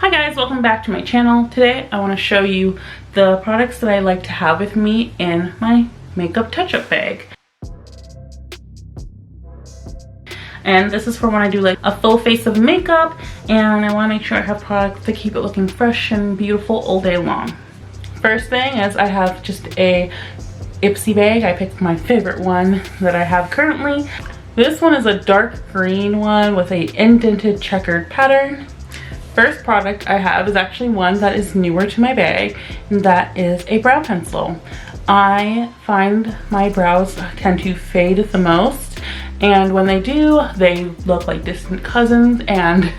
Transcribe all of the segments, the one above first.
Hi guys, welcome back to my channel. Today I want to show you the products that I like to have with me in my makeup touch-up bag. And this is for when I do like a full face of makeup and I want to make sure I have products to keep it looking fresh and beautiful all day long. First thing is I have just a Ipsy bag. I picked my favorite one that I have currently. This one is a dark green one with a indented checkered pattern. First product I have is actually one that is newer to my bag, and that is a brow pencil. I find my brows tend to fade the most, and when they do, they look like distant cousins, and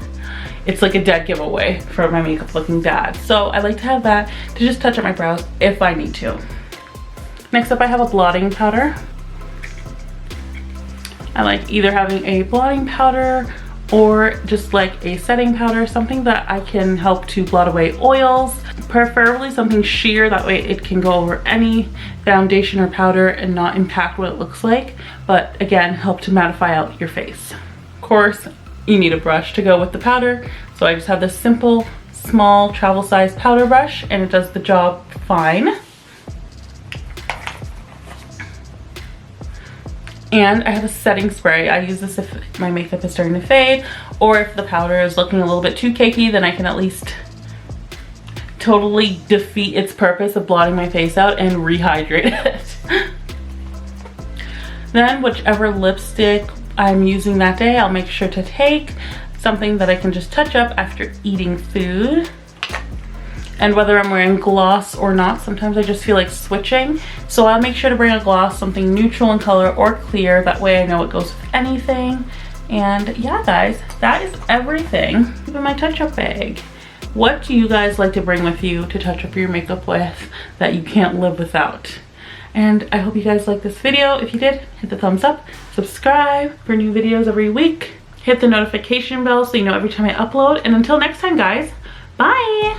it's like a dead giveaway for my makeup looking bad. So I like to have that to just touch up my brows if I need to. Next up I have a blotting powder. I like either having a blotting powder or just like a setting powder, something that I can help to blot away oils, preferably something sheer, that way it can go over any foundation or powder and not impact what it looks like, but again, help to mattify out your face. Of course, you need a brush to go with the powder, so I just have this simple, small, travel size powder brush, and it does the job fine. And I have a setting spray. I use this if my makeup is starting to fade, or if the powder is looking a little bit too cakey, then I can at least totally defeat its purpose of blotting my face out and rehydrate it. Then whichever lipstick I'm using that day, I'll make sure to take something that I can just touch up after eating food. And whether I'm wearing gloss or not, sometimes I just feel like switching. So I'll make sure to bring a gloss, something neutral in color or clear. That way I know it goes with anything. And yeah, guys, that is everything in my touch-up bag. What do you guys like to bring with you to touch up your makeup with that you can't live without? And I hope you guys liked this video. If you did, hit the thumbs up, subscribe for new videos every week. Hit the notification bell so you know every time I upload. And until next time, guys, bye!